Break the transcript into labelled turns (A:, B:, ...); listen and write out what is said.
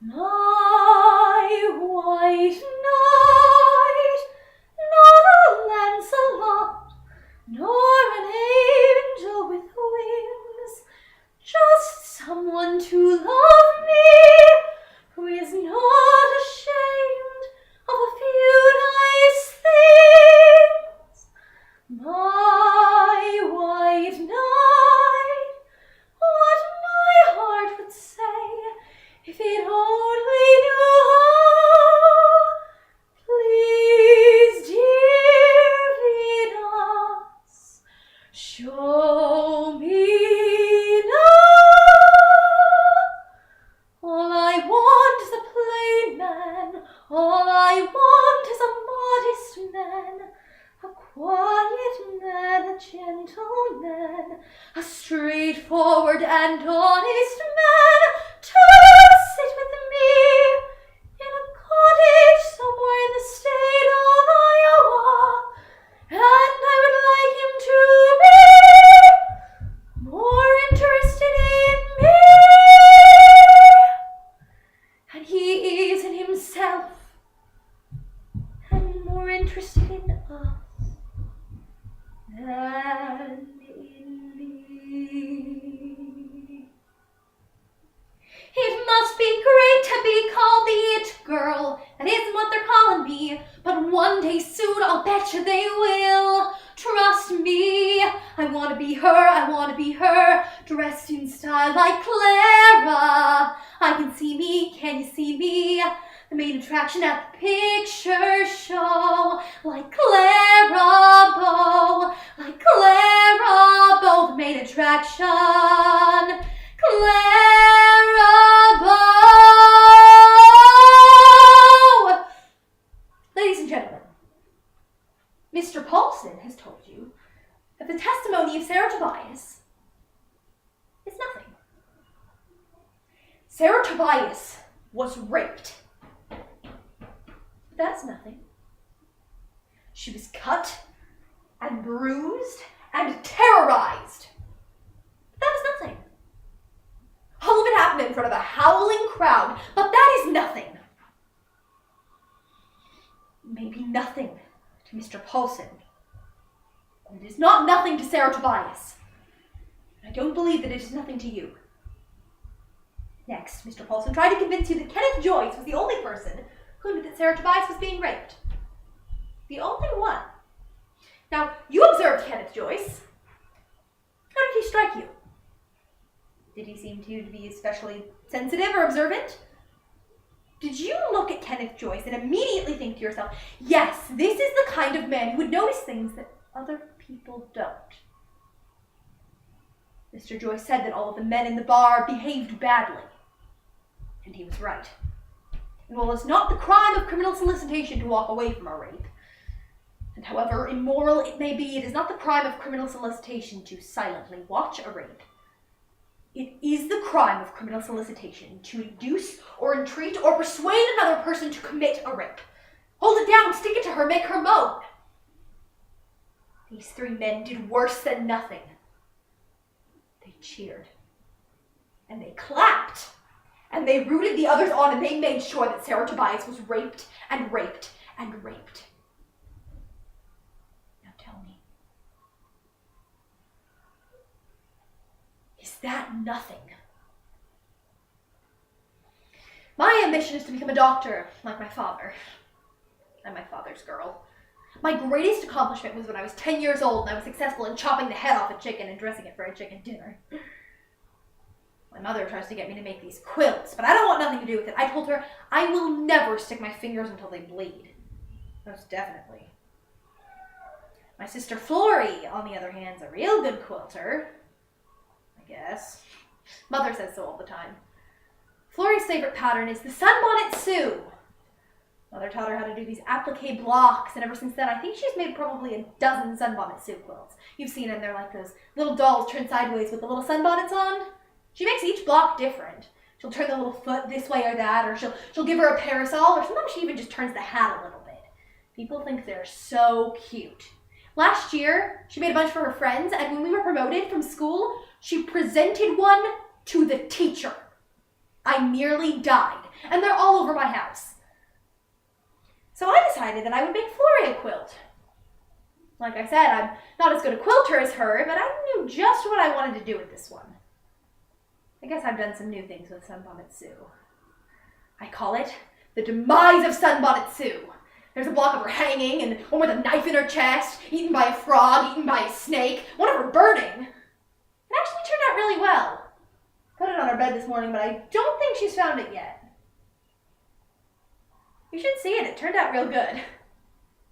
A: My white knight, not a Lancelot, nor an angel with wings, just someone to love me, who is not ashamed of a few nice things. My white knight, what my heart would say if it only knew how. Please, dear Venus, show me now. All I want is a plain man, all I want is a modest man, a quiet man, a gentleman, a straightforward and honest man, to sit with me in a cottage somewhere in the state of Iowa, and I would like him to be more interested in me, and he is in himself, and more interested in us than in me. It must be great to be called the It Girl. That isn't what they're calling me, but one day soon I'll bet you they will. Trust me, I want to be her, dressed in style like Clara. I can you see me? The main attraction at the picture show, like Clara Bow, the main attraction, Clara Bow. Ladies and gentlemen, Mr. Paulson has told you that the testimony of Sarah Tobias is nothing. Sarah Tobias was raped. That's nothing. She was cut and bruised and terrorized. That was nothing. All of it happened in front of a howling crowd, but that is nothing. Maybe nothing to Mr. Paulson, but it is not nothing to Sarah Tobias. I don't believe that it is nothing to you. Next, Mr. Paulson tried to convince you that Kenneth Joyce was the only person who knew that Sarah Tobias was being raped. The only one. Now, you observed Kenneth Joyce. How did he strike you? Did he seem to you to be especially sensitive or observant? Did you look at Kenneth Joyce and immediately think to yourself, yes, this is the kind of man who would notice things that other people don't? Mr. Joyce said that all of the men in the bar behaved badly. And he was right. And while it's not the crime of criminal solicitation to walk away from a rape, and however immoral it may be, it is not the crime of criminal solicitation to silently watch a rape. It is the crime of criminal solicitation to induce or entreat or persuade another person to commit a rape. Hold it down, stick it to her, make her moan. These three men did worse than nothing. They cheered, and they clapped, and they rooted the others on, and they made sure that Sarah Tobias was raped and raped and raped. Now tell me, is that nothing? My ambition is to become a doctor like my father. I'm my father's girl. My greatest accomplishment was when I was 10 years old and I was successful in chopping the head off a chicken and dressing it for a chicken dinner. My mother tries to get me to make these quilts, but I don't want nothing to do with it. I told her I will never stick my fingers until they bleed. Most definitely. My sister Flory, on the other hand, is a real good quilter. I guess. Mother says so all the time. Flory's favorite pattern is the Sunbonnet Sue. Mother taught her how to do these applique blocks, and ever since then, I think she's made probably a dozen Sunbonnet Sue quilts. You've seen them, they're like those little dolls turned sideways with the little sunbonnets on. She makes each block different. She'll turn the little foot this way or that, or she'll give her a parasol, or sometimes she even just turns the hat a little bit. People think they're so cute. Last year, she made a bunch for her friends, and when we were promoted from school, she presented one to the teacher. I nearly died. and they're all over my house. So I decided that I would make Florrie a quilt. Like I said, I'm not as good a quilter as her, but I knew just what I wanted to do with this one. I guess I've done some new things with Sunbonnet Sue. I call it the demise of Sunbonnet Sue. There's a block of her hanging, and one with a knife in her chest, eaten by a frog, eaten by a snake, one of her burning. It actually turned out really well. Put it on her bed this morning, but I don't think she's found it yet. You should see it. It turned out real good.